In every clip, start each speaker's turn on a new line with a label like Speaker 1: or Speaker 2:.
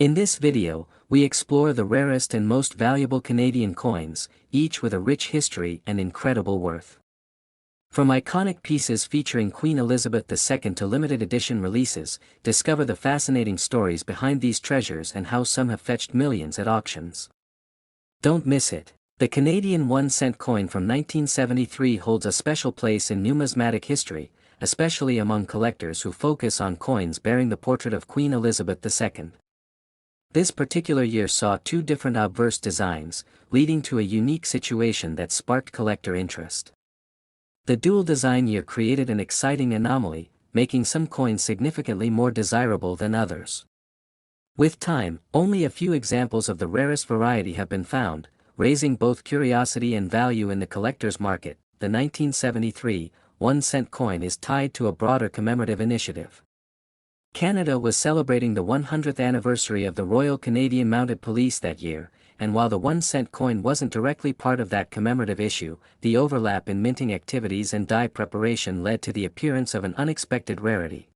Speaker 1: In this video, we explore the rarest and most valuable Canadian coins, each with a rich history and incredible worth. From iconic pieces featuring Queen Elizabeth II to limited edition releases, discover the fascinating stories behind these treasures and how some have fetched millions at auctions. Don't miss it. The Canadian 1-cent coin from 1973 holds a special place in numismatic history, especially among collectors who focus on coins bearing the portrait of Queen Elizabeth II. This particular year saw two different obverse designs, leading to a unique situation that sparked collector interest. The dual design year created an exciting anomaly, making some coins significantly more desirable than others. With time, only a few examples of the rarest variety have been found, raising both curiosity and value in the collector's market. The 1973 1-cent coin is tied to a broader commemorative initiative. Canada was celebrating the 100th anniversary of the Royal Canadian Mounted Police that year, and while the 1-cent coin wasn't directly part of that commemorative issue, the overlap in minting activities and die preparation led to the appearance of an unexpected rarity.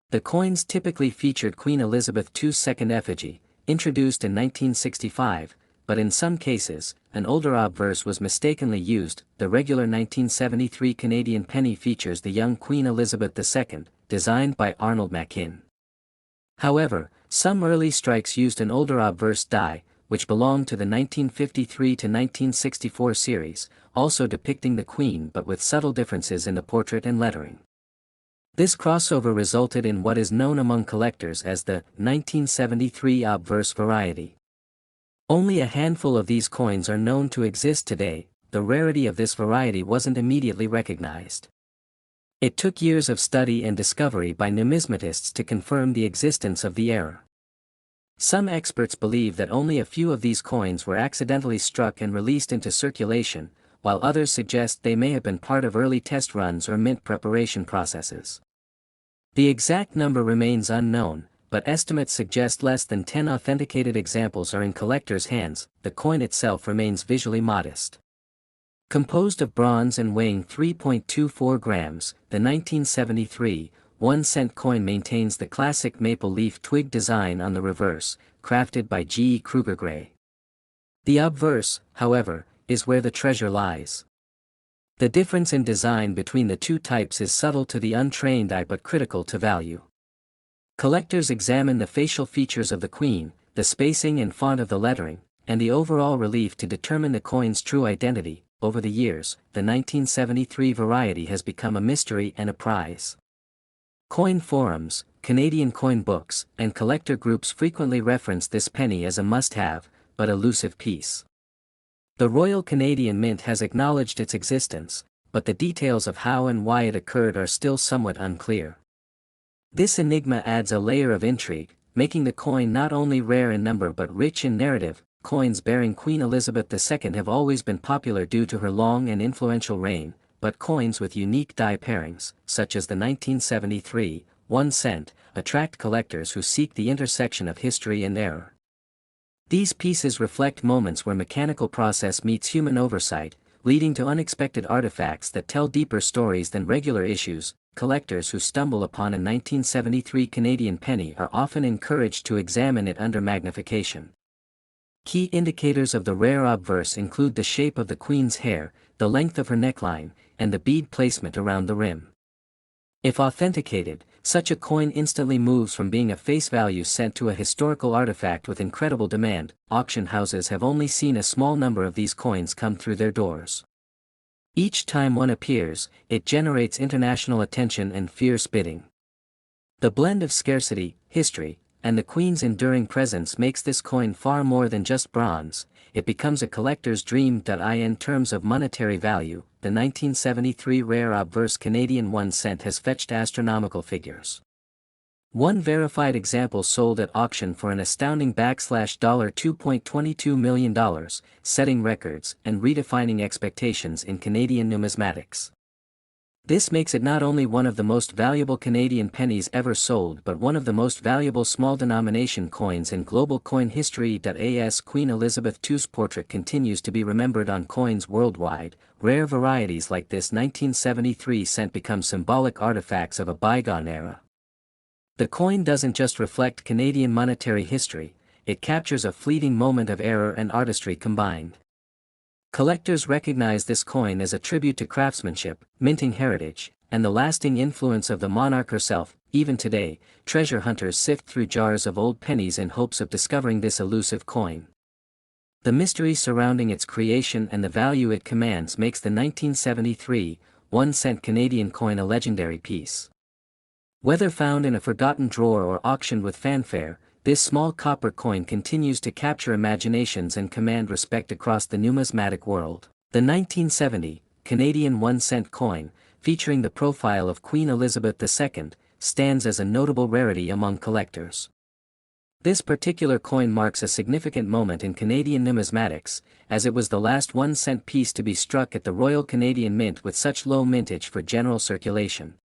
Speaker 1: The coins typically featured Queen Elizabeth II's second effigy, introduced in 1965, but in some cases, an older obverse was mistakenly used. The regular 1973 Canadian penny features the young Queen Elizabeth II, designed by Arnold Machin. However, some early strikes used an older obverse die, which belonged to the 1953 to 1964 series, also depicting the Queen but with subtle differences in the portrait and lettering. This crossover resulted in what is known among collectors as the 1973 obverse variety. Only a handful of these coins are known to exist today. The rarity of this variety wasn't immediately recognized. It took years of study and discovery by numismatists to confirm the existence of the error. Some experts believe that only a few of these coins were accidentally struck and released into circulation, while others suggest they may have been part of early test runs or mint preparation processes. The exact number remains unknown, but estimates suggest less than 10 authenticated examples are in collectors' hands. The coin itself remains visually modest. Composed of bronze and weighing 3.24 grams, the 1973 1-cent coin maintains the classic maple leaf twig design on the reverse, crafted by G. E. Kruger Gray. The obverse, however, is where the treasure lies. The difference in design between the two types is subtle to the untrained eye but critical to value. Collectors examine the facial features of the Queen, the spacing and font of the lettering, and the overall relief to determine the coin's true identity. Over the years, the 1973 variety has become a mystery and a prize. Coin forums, Canadian coin books, and collector groups frequently reference this penny as a must-have, but elusive piece. The Royal Canadian Mint has acknowledged its existence, but the details of how and why it occurred are still somewhat unclear. This enigma adds a layer of intrigue, making the coin not only rare in number but rich in narrative. Coins bearing Queen Elizabeth II have always been popular due to her long and influential reign, but coins with unique die pairings, such as the 1973 1-cent, attract collectors who seek the intersection of history and error. These pieces reflect moments where mechanical process meets human oversight, leading to unexpected artifacts that tell deeper stories than regular issues. Collectors who stumble upon a 1973 Canadian penny are often encouraged to examine it under magnification. Key indicators of the rare obverse include the shape of the Queen's hair, the length of her neckline, and the bead placement around the rim. If authenticated, such a coin instantly moves from being a face value cent to a historical artifact with incredible demand. Auction houses have only seen a small number of these coins come through their doors. Each time one appears, it generates international attention and fierce bidding. The blend of scarcity, history, and the Queen's enduring presence makes this coin far more than just bronze. It becomes a collector's dream. In terms of monetary value, the 1973 rare obverse Canadian 1-cent has fetched astronomical figures. One verified example sold at auction for an astounding $2.22 million, setting records and redefining expectations in Canadian numismatics. This makes it not only one of the most valuable Canadian pennies ever sold but one of the most valuable small-denomination coins in global coin history. As Queen Elizabeth II's portrait continues to be remembered on coins worldwide, rare varieties like this 1973 cent become symbolic artifacts of a bygone era. The coin doesn't just reflect Canadian monetary history, it captures a fleeting moment of error and artistry combined. Collectors recognize this coin as a tribute to craftsmanship, minting heritage, and the lasting influence of the monarch herself. Even today, treasure hunters sift through jars of old pennies in hopes of discovering this elusive coin. The mystery surrounding its creation and the value it commands makes the 1973 1-cent Canadian coin a legendary piece. Whether found in a forgotten drawer or auctioned with fanfare, this small copper coin continues to capture imaginations and command respect across the numismatic world. The 1970 Canadian 1-cent coin, featuring the profile of Queen Elizabeth II, stands as a notable rarity among collectors. This particular coin marks a significant moment in Canadian numismatics, as it was the last 1-cent piece to be struck at the Royal Canadian Mint with such low mintage for general circulation.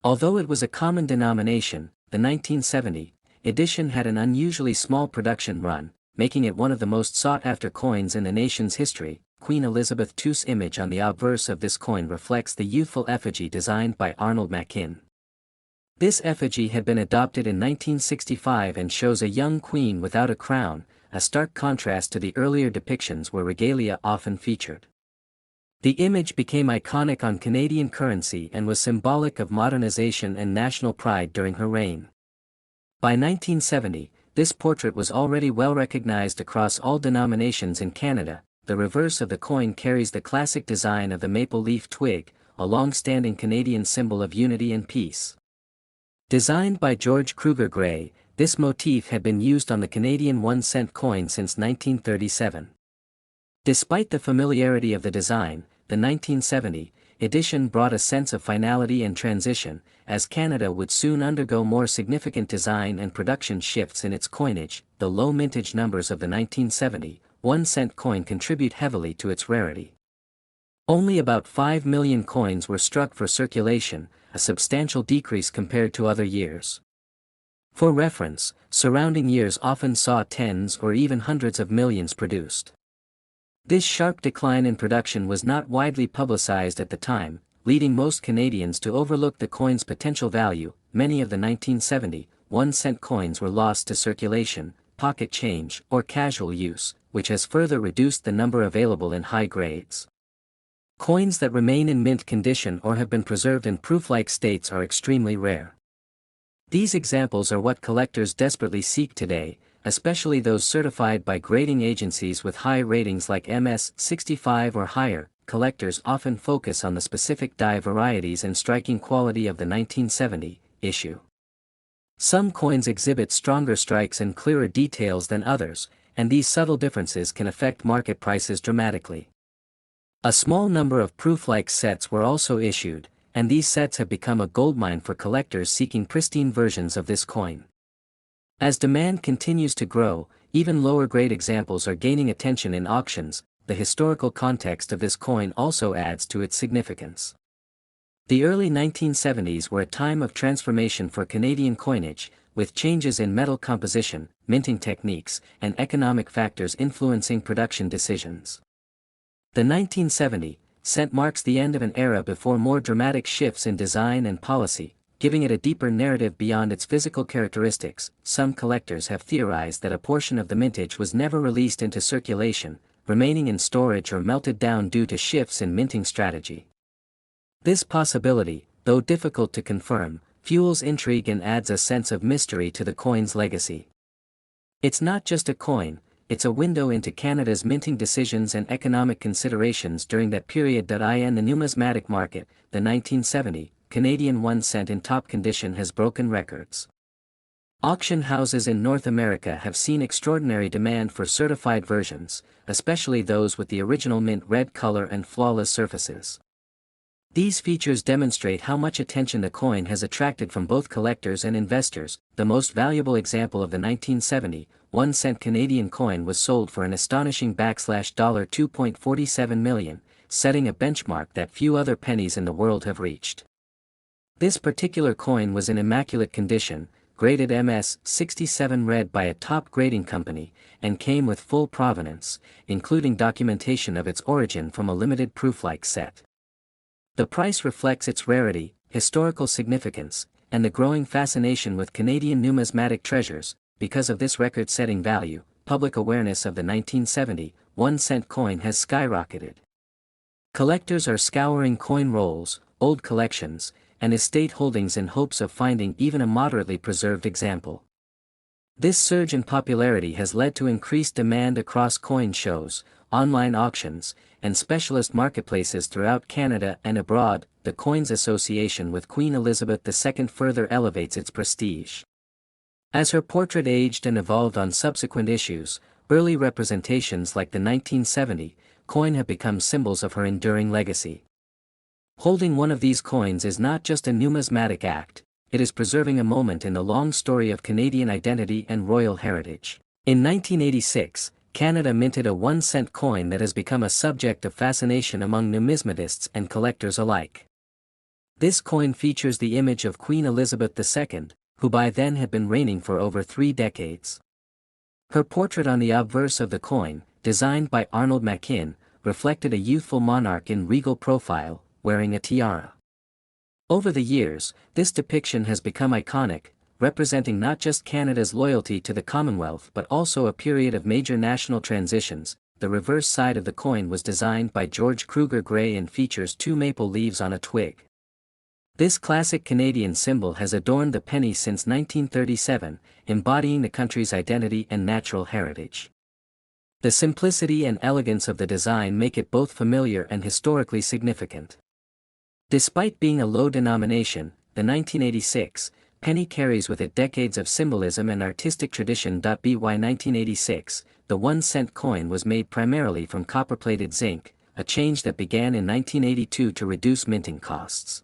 Speaker 1: Although it was a common denomination, the 1970 edition had an unusually small production run, making it one of the most sought-after coins in the nation's history. Queen Elizabeth II's image on the obverse of this coin reflects the youthful effigy designed by Arnold Machin. This effigy had been adopted in 1965 and shows a young queen without a crown, a stark contrast to the earlier depictions where regalia often featured. The image became iconic on Canadian currency and was symbolic of modernization and national pride during her reign. By 1970, this portrait was already well recognized across all denominations in Canada. The reverse of the coin carries the classic design of the maple leaf twig, a long-standing Canadian symbol of unity and peace. Designed by George Kruger Gray, this motif had been used on the Canadian 1-cent coin since 1937. Despite the familiarity of the design, the 1970 edition brought a sense of finality and transition, as Canada would soon undergo more significant design and production shifts in its coinage. The low mintage numbers of the 1970 1-cent coin contribute heavily to its rarity. Only about 5 million coins were struck for circulation, a substantial decrease compared to other years. For reference, surrounding years often saw tens or even hundreds of millions produced. This sharp decline in production was not widely publicized at the time, leading most Canadians to overlook the coin's potential value. Many of the 1970 1-cent coins were lost to circulation, pocket change, or casual use, which has further reduced the number available in high grades. Coins that remain in mint condition or have been preserved in proof-like states are extremely rare. These examples are what collectors desperately seek today, especially those certified by grading agencies with high ratings like MS 65 or higher. Collectors often focus on the specific die varieties and striking quality of the 1970 issue. Some coins exhibit stronger strikes and clearer details than others, and these subtle differences can affect market prices dramatically. A small number of proof-like sets were also issued, and these sets have become a goldmine for collectors seeking pristine versions of this coin. As demand continues to grow, even lower-grade examples are gaining attention in auctions. The historical context of this coin also adds to its significance. The early 1970s were a time of transformation for Canadian coinage, with changes in metal composition, minting techniques, and economic factors influencing production decisions. The 1970 cent marks the end of an era before more dramatic shifts in design and policy, giving it a deeper narrative beyond its physical characteristics. Some collectors have theorized that a portion of the mintage was never released into circulation, remaining in storage or melted down due to shifts in minting strategy. This possibility, though difficult to confirm, fuels intrigue and adds a sense of mystery to the coin's legacy. It's not just a coin, it's a window into Canada's minting decisions and economic considerations during that period. In the numismatic market, the 1970 Canadian 1-cent in top condition has broken records. Auction houses in North America have seen extraordinary demand for certified versions, especially those with the original mint red color and flawless surfaces. These features demonstrate how much attention the coin has attracted from both collectors and investors. The most valuable example of the 1970 1-cent Canadian coin was sold for an astonishing $2.47 million, setting a benchmark that few other pennies in the world have reached. This particular coin was in immaculate condition, graded MS 67 red by a top grading company, and came with full provenance, including documentation of its origin from a limited proof-like set. The price reflects its rarity, historical significance, and the growing fascination with Canadian numismatic treasures. Because of this record-setting value, public awareness of the 1970 1-cent coin has skyrocketed. Collectors are scouring coin rolls, old collections, and estate holdings in hopes of finding even a moderately preserved example. This surge in popularity has led to increased demand across coin shows, online auctions, and specialist marketplaces throughout Canada and abroad. The Coins Association with Queen Elizabeth II further elevates its prestige. As her portrait aged and evolved on subsequent issues, early representations like the 1970 coin have become symbols of her enduring legacy. Holding one of these coins is not just a numismatic act, it is preserving a moment in the long story of Canadian identity and royal heritage. In 1986, Canada minted a 1-cent coin that has become a subject of fascination among numismatists and collectors alike. This coin features the image of Queen Elizabeth II, who by then had been reigning for over 3 decades. Her portrait on the obverse of the coin, designed by Arnold Makin, reflected a youthful monarch in regal profile, wearing a tiara. Over the years, this depiction has become iconic, representing not just Canada's loyalty to the Commonwealth but also a period of major national transitions. The reverse side of the coin was designed by George Kruger Gray and features 2 maple leaves on a twig. This classic Canadian symbol has adorned the penny since 1937, embodying the country's identity and natural heritage. The simplicity and elegance of the design make it both familiar and historically significant. Despite being a low denomination, the 1986 penny carries with it decades of symbolism and artistic tradition. By 1986, the 1-cent coin was made primarily from copper-plated zinc, a change that began in 1982 to reduce minting costs.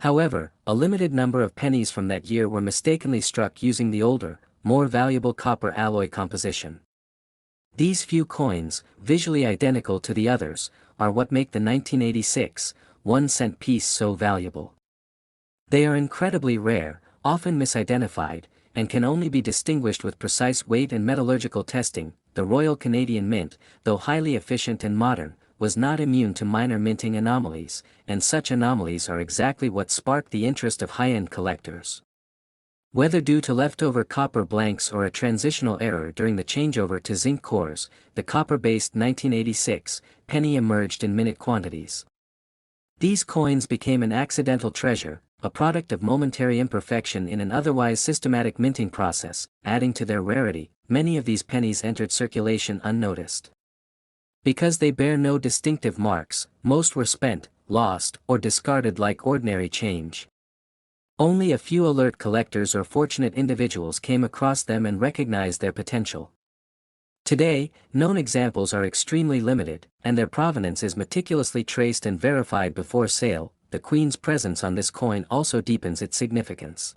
Speaker 1: However, a limited number of pennies from that year were mistakenly struck using the older, more valuable copper alloy composition. These few coins, visually identical to the others, are what make the 1986 1-cent piece so valuable. They are incredibly rare, often misidentified, and can only be distinguished with precise weight and metallurgical testing. The Royal Canadian Mint, though highly efficient and modern, was not immune to minor minting anomalies, and such anomalies are exactly what sparked the interest of high-end collectors. Whether due to leftover copper blanks or a transitional error during the changeover to zinc cores, the copper-based 1986 penny emerged in minute quantities. These coins became an accidental treasure, a product of momentary imperfection in an otherwise systematic minting process. Adding to their rarity, many of these pennies entered circulation unnoticed. Because they bear no distinctive marks, most were spent, lost, or discarded like ordinary change. Only a few alert collectors or fortunate individuals came across them and recognized their potential. Today, known examples are extremely limited, and their provenance is meticulously traced and verified before sale. The Queen's presence on this coin also deepens its significance.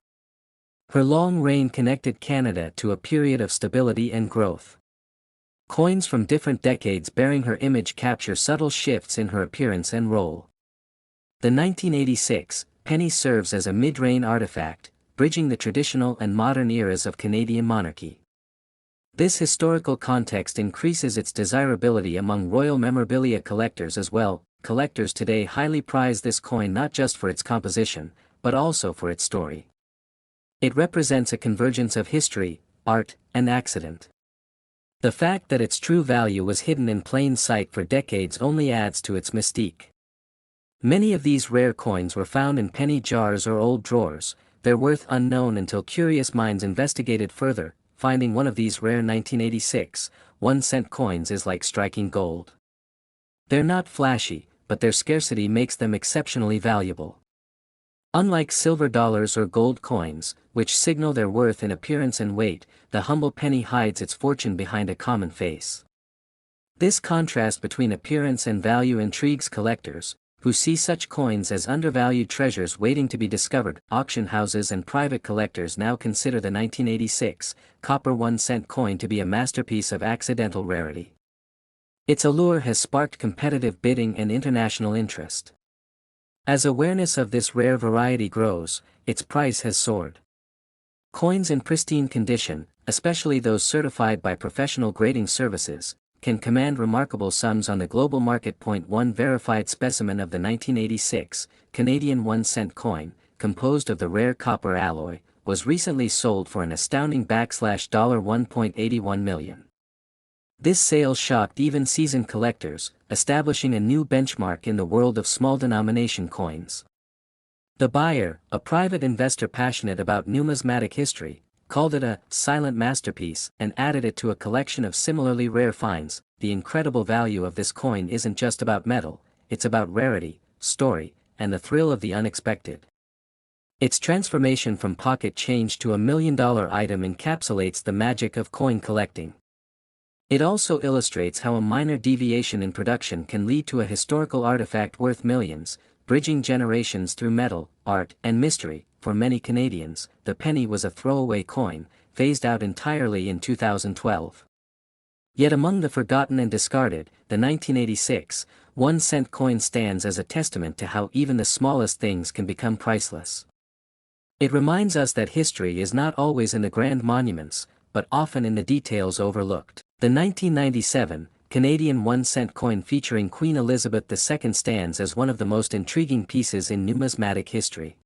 Speaker 1: Her long reign connected Canada to a period of stability and growth. Coins from different decades bearing her image capture subtle shifts in her appearance and role. The 1986 penny serves as a mid-reign artifact, bridging the traditional and modern eras of Canadian monarchy. This historical context increases its desirability among royal memorabilia collectors as well. Collectors today highly prize this coin not just for its composition, but also for its story. It represents a convergence of history, art, and accident. The fact that its true value was hidden in plain sight for decades only adds to its mystique. Many of these rare coins were found in penny jars or old drawers, their worth unknown until curious minds investigated further. Finding one of these rare 1986 1-cent coins is like striking gold. They're not flashy, but their scarcity makes them exceptionally valuable. Unlike silver dollars or gold coins, which signal their worth in appearance and weight, the humble penny hides its fortune behind a common face. This contrast between appearance and value intrigues collectors, who see such coins as undervalued treasures waiting to be discovered. Auction houses and private collectors now consider the 1986 copper 1-cent coin to be a masterpiece of accidental rarity. Its allure has sparked competitive bidding and international interest. As awareness of this rare variety grows, its price has soared. Coins in pristine condition, especially those certified by professional grading services, can command remarkable sums on the global market. One verified specimen of the 1986 Canadian 1-cent coin, composed of the rare copper alloy, was recently sold for an astounding $1.81 million. This sale shocked even seasoned collectors, establishing a new benchmark in the world of small denomination coins. The buyer, a private investor passionate about numismatic history, called it a silent masterpiece and added it to a collection of similarly rare finds. The incredible value of this coin isn't just about metal, it's about rarity, story, and the thrill of the unexpected. Its transformation from pocket change to $1 million item encapsulates the magic of coin collecting. It also illustrates how a minor deviation in production can lead to a historical artifact worth millions, bridging generations through metal, art, and mystery. For many Canadians, the penny was a throwaway coin, phased out entirely in 2012. Yet among the forgotten and discarded, the 1986 1-cent coin stands as a testament to how even the smallest things can become priceless. It reminds us that history is not always in the grand monuments, but often in the details overlooked. The 1997 Canadian 1-cent coin featuring Queen Elizabeth II stands as one of the most intriguing pieces in numismatic history.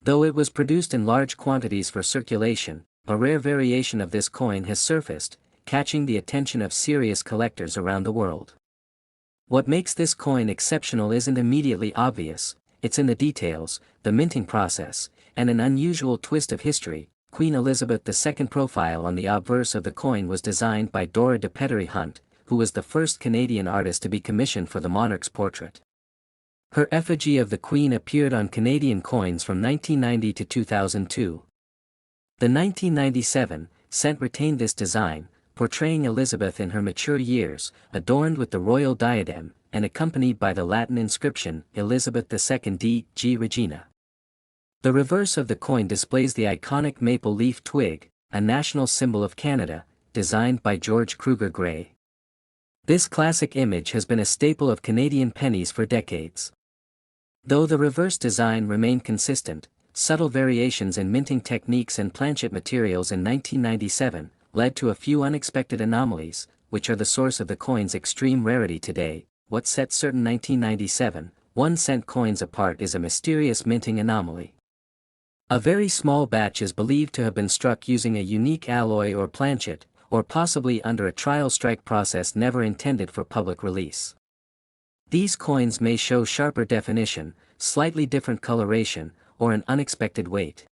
Speaker 1: Though it was produced in large quantities for circulation, a rare variation of this coin has surfaced, catching the attention of serious collectors around the world. What makes this coin exceptional isn't immediately obvious, it's in the details, the minting process, and an unusual twist of history. Queen Elizabeth II profile on the obverse of the coin was designed by Dora de Pettery Hunt, who was the first Canadian artist to be commissioned for the monarch's portrait. Her effigy of the Queen appeared on Canadian coins from 1990 to 2002. The 1997 cent retained this design, portraying Elizabeth in her mature years, adorned with the royal diadem, and accompanied by the Latin inscription, Elizabeth II d. Regina. The reverse of the coin displays the iconic maple leaf twig, a national symbol of Canada, designed by George Kruger Gray. This classic image has been a staple of Canadian pennies for decades. Though the reverse design remained consistent, subtle variations in minting techniques and planchet materials in 1997 led to a few unexpected anomalies, which are the source of the coin's extreme rarity today. What set certain 1997 1-cent coins apart is a mysterious minting anomaly. A very small batch is believed to have been struck using a unique alloy or planchet, or possibly under a trial strike process never intended for public release. These coins may show sharper definition, slightly different coloration, or an unexpected weight.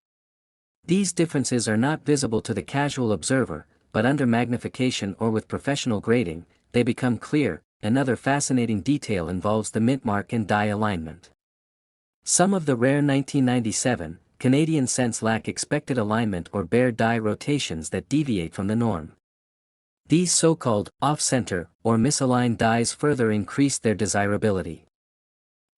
Speaker 1: These differences are not visible to the casual observer, but under magnification or with professional grading, they become clear. Another fascinating detail involves the mint mark and die alignment. Some of the rare 1997 Canadian cents lack expected alignment or bear die rotations that deviate from the norm. These so-called off-center or misaligned dies further increase their desirability.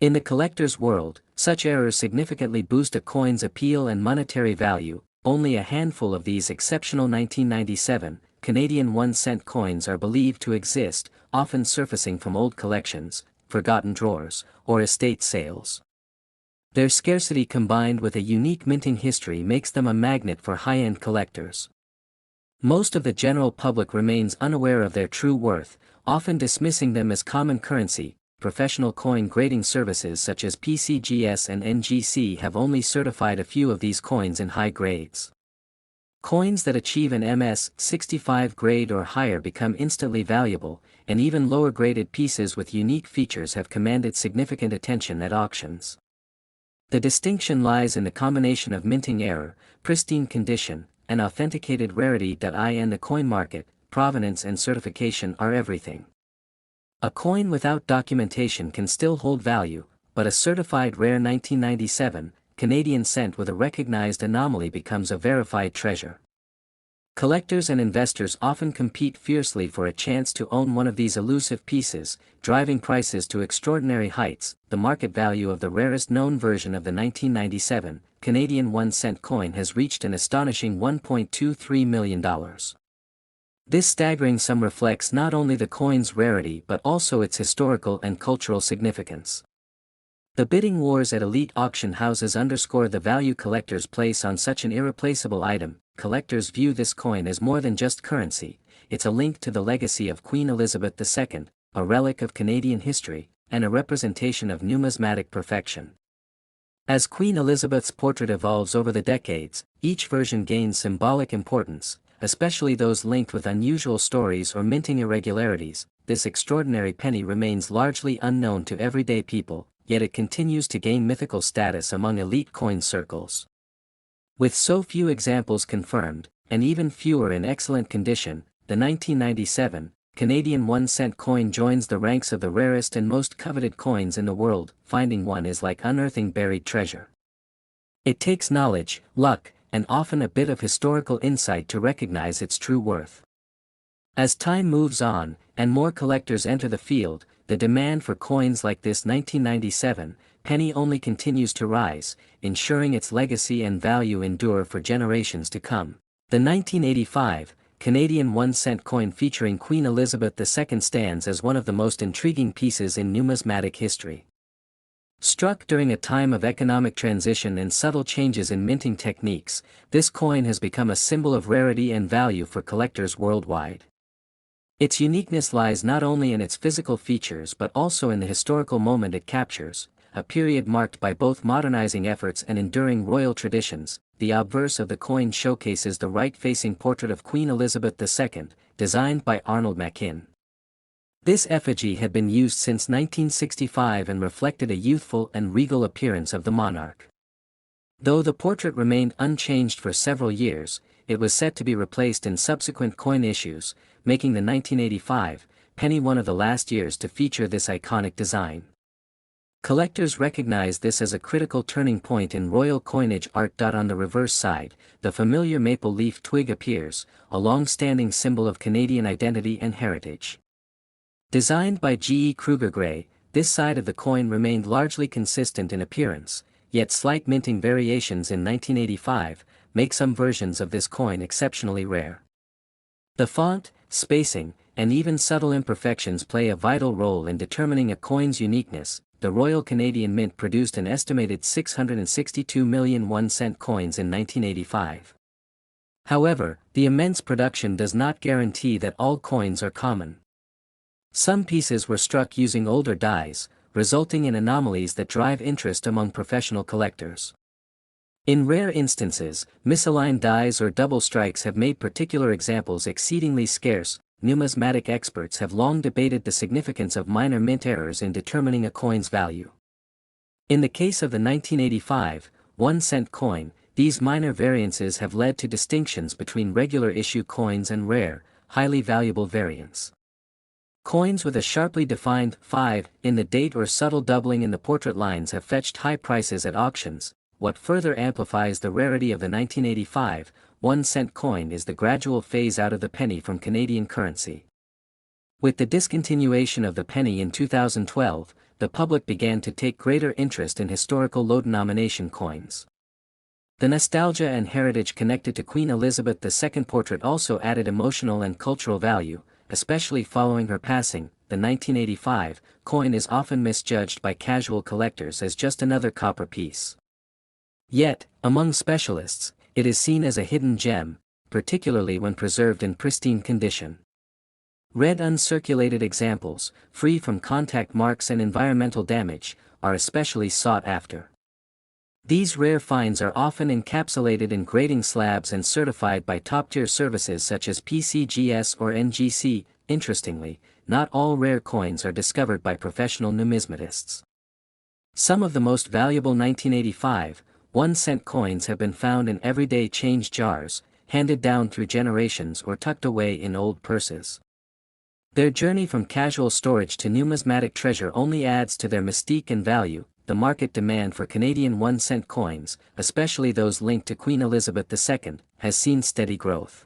Speaker 1: In the collector's world, such errors significantly boost a coin's appeal and monetary value. Only a handful of these exceptional 1997 Canadian 1-cent coins are believed to exist, often surfacing from old collections, forgotten drawers, or estate sales. Their scarcity combined with a unique minting history makes them a magnet for high-end collectors. Most of the general public remains unaware of their true worth, often dismissing them as common currency. Professional coin grading services such as PCGS and NGC have only certified a few of these coins in high grades. Coins that achieve an MS-65 grade or higher become instantly valuable, and even lower-graded pieces with unique features have commanded significant attention at auctions. The distinction lies in the combination of minting error, pristine condition, and authenticated rarity. In the coin market, provenance and certification are everything. A coin without documentation can still hold value, but a certified rare 1997 Canadian cent with a recognized anomaly becomes a verified treasure. Collectors and investors often compete fiercely for a chance to own one of these elusive pieces, driving prices to extraordinary heights. The market value of the rarest known version of the 1997 Canadian 1-cent coin has reached an astonishing $1.23 million. This staggering sum reflects not only the coin's rarity but also its historical and cultural significance. The bidding wars at elite auction houses underscore the value collectors place on such an irreplaceable item. Collectors view this coin as more than just currency, it's a link to the legacy of Queen Elizabeth II, a relic of Canadian history, and a representation of numismatic perfection. As Queen Elizabeth's portrait evolves over the decades, each version gains symbolic importance, especially those linked with unusual stories or minting irregularities. This extraordinary penny remains largely unknown to everyday people, yet it continues to gain mythical status among elite coin circles. With so few examples confirmed, and even fewer in excellent condition, the 1997 Canadian 1-cent coin joins the ranks of the rarest and most coveted coins in the world. Finding one is like unearthing buried treasure. It takes knowledge, luck, and often a bit of historical insight to recognize its true worth. As time moves on, and more collectors enter the field, the demand for coins like this 1997 penny only continues to rise, ensuring its legacy and value endure for generations to come. The 1985 Canadian 1-cent coin featuring Queen Elizabeth II stands as one of the most intriguing pieces in numismatic history. Struck during a time of economic transition and subtle changes in minting techniques, this coin has become a symbol of rarity and value for collectors worldwide. Its uniqueness lies not only in its physical features but also in the historical moment it captures, a period marked by both modernizing efforts and enduring royal traditions. The obverse of the coin showcases the right-facing portrait of Queen Elizabeth II, designed by Arnold Machin. This effigy had been used since 1965 and reflected a youthful and regal appearance of the monarch. Though the portrait remained unchanged for several years, it was set to be replaced in subsequent coin issues, making the 1985 penny one of the last years to feature this iconic design. Collectors recognize this as a critical turning point in royal coinage art. On the reverse side, the familiar maple leaf twig appears, a long-standing symbol of Canadian identity and heritage. Designed by G. E. Kruger Gray, this side of the coin remained largely consistent in appearance, yet slight minting variations in 1985 make some versions of this coin exceptionally rare. The font, spacing, and even subtle imperfections play a vital role in determining a coin's uniqueness. The Royal Canadian Mint produced an estimated 662 million 1-cent coins in 1985. However, the immense production does not guarantee that all coins are common. Some pieces were struck using older dies, resulting in anomalies that drive interest among professional collectors. In rare instances, misaligned dies or double strikes have made particular examples exceedingly scarce. Numismatic experts have long debated the significance of minor mint errors in determining a coin's value. In the case of the 1985 1-cent coin, these minor variances have led to distinctions between regular issue coins and rare, highly valuable variants. Coins with a sharply defined 5 in the date or subtle doubling in the portrait lines have fetched high prices at auctions. What further amplifies the rarity of the 1985 1-cent coin is the gradual phase-out of the penny from Canadian currency. With the discontinuation of the penny in 2012, the public began to take greater interest in historical low-denomination coins. The nostalgia and heritage connected to Queen Elizabeth II portrait also added emotional and cultural value, especially following her passing. The 1985 coin is often misjudged by casual collectors as just another copper piece. Yet, among specialists, it is seen as a hidden gem, particularly when preserved in pristine condition. Red uncirculated examples, free from contact marks and environmental damage, are especially sought after. These rare finds are often encapsulated in grading slabs and certified by top-tier services such as PCGS or NGC. Interestingly, not all rare coins are discovered by professional numismatists. Some of the most valuable 1985 1-cent coins have been found in everyday change jars, handed down through generations or tucked away in old purses. Their journey from casual storage to numismatic treasure only adds to their mystique and value. The market demand for Canadian 1-cent coins, especially those linked to Queen Elizabeth II, has seen steady growth.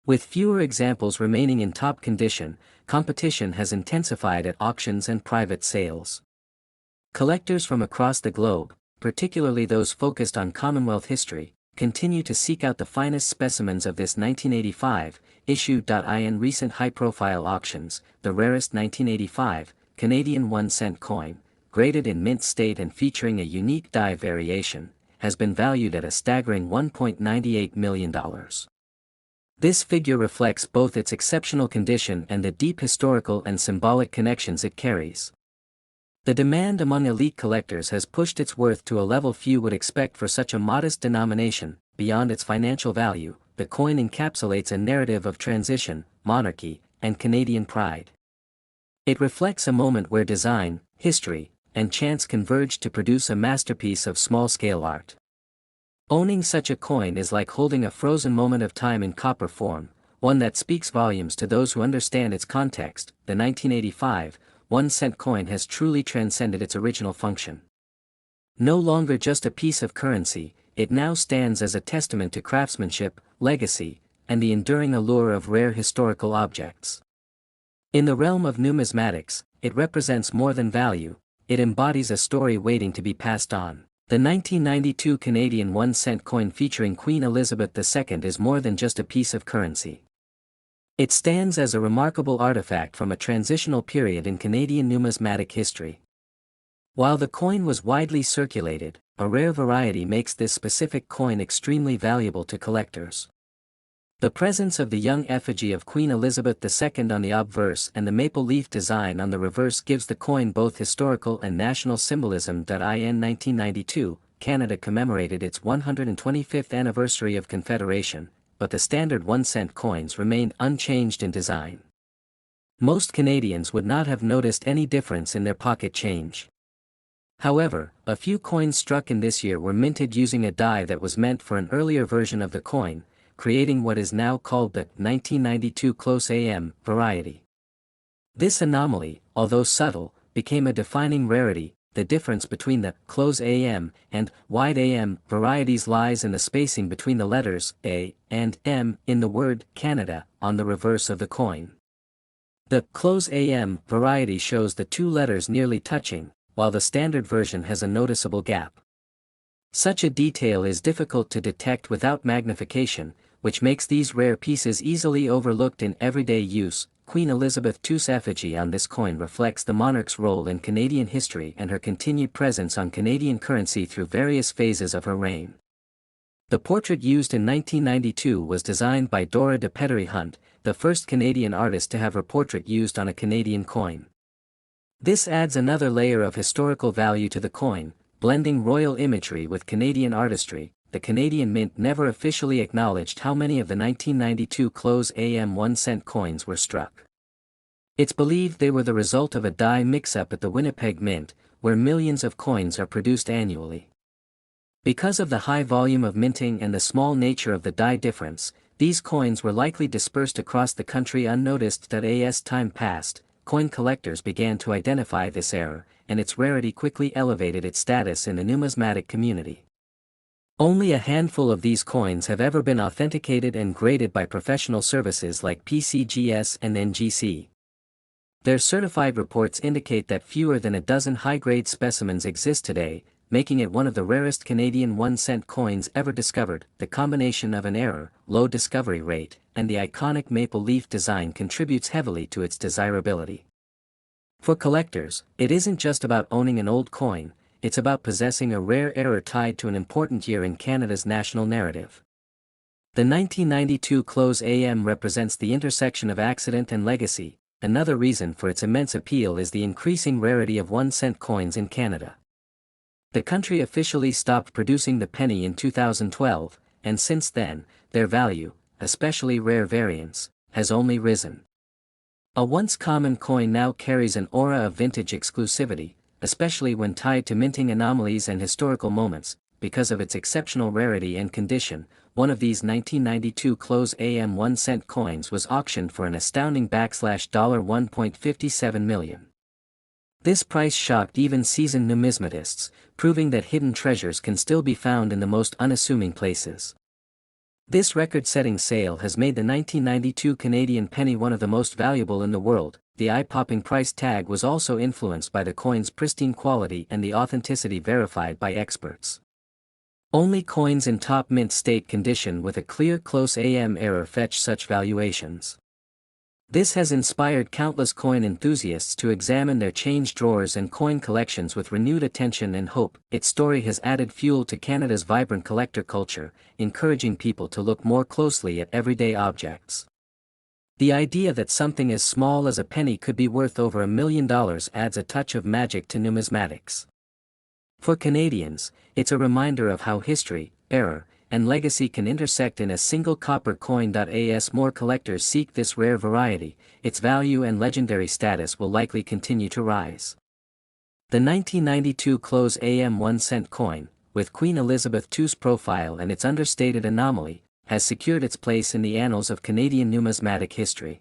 Speaker 1: With fewer examples remaining in top condition, competition has intensified at auctions and private sales. Collectors from across the globe, particularly those focused on Commonwealth history, continue to seek out the finest specimens of this 1985 issue. In recent high-profile auctions, the rarest 1985 Canadian 1-cent coin, graded in mint state and featuring a unique die variation, has been valued at a staggering $1.98 million. This figure reflects both its exceptional condition and the deep historical and symbolic connections it carries. The demand among elite collectors has pushed its worth to a level few would expect for such a modest denomination. Beyond its financial value, the coin encapsulates a narrative of transition, monarchy, and Canadian pride. It reflects a moment where design, history, and chance converged to produce a masterpiece of small-scale art. Owning such a coin is like holding a frozen moment of time in copper form, one that speaks volumes to those who understand its context. The 1985 1-cent coin has truly transcended its original function. No longer just a piece of currency, it now stands as a testament to craftsmanship, legacy, and the enduring allure of rare historical objects. In the realm of numismatics, it represents more than value, it embodies a story waiting to be passed on. The 1992 Canadian 1-cent coin featuring Queen Elizabeth II is more than just a piece of currency. It stands as a remarkable artifact from a transitional period in Canadian numismatic history. While the coin was widely circulated, a rare variety makes this specific coin extremely valuable to collectors. The presence of the young effigy of Queen Elizabeth II on the obverse and the maple leaf design on the reverse gives the coin both historical and national symbolism. In 1992, Canada commemorated its 125th anniversary of Confederation, but the standard 1-cent coins remained unchanged in design. Most Canadians would not have noticed any difference in their pocket change. However, a few coins struck in this year were minted using a die that was meant for an earlier version of the coin, creating what is now called the 1992 close AM variety. This anomaly, although subtle, became a defining rarity. The difference between the close AM and wide AM varieties lies in the spacing between the letters A and M in the word Canada on the reverse of the coin. The close AM variety shows the two letters nearly touching, while the standard version has a noticeable gap. Such a detail is difficult to detect without magnification, which makes these rare pieces easily overlooked in everyday use. Queen Elizabeth II's effigy on this coin reflects the monarch's role in Canadian history and her continued presence on Canadian currency through various phases of her reign. The portrait used in 1992 was designed by Dora de Pettery Hunt, the first Canadian artist to have her portrait used on a Canadian coin. This adds another layer of historical value to the coin, blending royal imagery with Canadian artistry. The Canadian Mint never officially acknowledged how many of the 1992 close AM 1-cent coins were struck. It's believed they were the result of a die mix-up at the Winnipeg Mint, where millions of coins are produced annually. Because of the high volume of minting and the small nature of the die difference, these coins were likely dispersed across the country unnoticed. As time passed, coin collectors began to identify this error, and its rarity quickly elevated its status in the numismatic community. Only a handful of these coins have ever been authenticated and graded by professional services like PCGS and NGC. Their certified reports indicate that fewer than a dozen high-grade specimens exist today, making it one of the rarest Canadian 1-cent coins ever discovered. The combination of an error, low discovery rate, and the iconic maple leaf design contributes heavily to its desirability. For collectors, it isn't just about owning an old coin, it's about possessing a rare error tied to an important year in Canada's national narrative. The 1992 close AM represents the intersection of accident and legacy. Another reason for its immense appeal is the increasing rarity of 1-cent coins in Canada. The country officially stopped producing the penny in 2012, and since then, their value, especially rare variants, has only risen. A once common coin now carries an aura of vintage exclusivity, especially when tied to minting anomalies and historical moments. Because of its exceptional rarity and condition, one of these 1992 close AM 1-cent coins was auctioned for an astounding $1.57 million. This price shocked even seasoned numismatists, proving that hidden treasures can still be found in the most unassuming places. This record-setting sale has made the 1992 Canadian penny one of the most valuable in the world. The eye-popping price tag was also influenced by the coin's pristine quality and the authenticity verified by experts. Only coins in top mint state condition with a clear close AM error fetch such valuations. This has inspired countless coin enthusiasts to examine their change drawers and coin collections with renewed attention and hope. Its story has added fuel to Canada's vibrant collector culture, encouraging people to look more closely at everyday objects. The idea that something as small as a penny could be worth over $1 million adds a touch of magic to numismatics. For Canadians, it's a reminder of how history, error, and legacy can intersect in a single copper coin. As more collectors seek this rare variety, its value and legendary status will likely continue to rise. The 1992 close AM 1-cent coin, with Queen Elizabeth II's profile and its understated anomaly, has secured its place in the annals of Canadian numismatic history.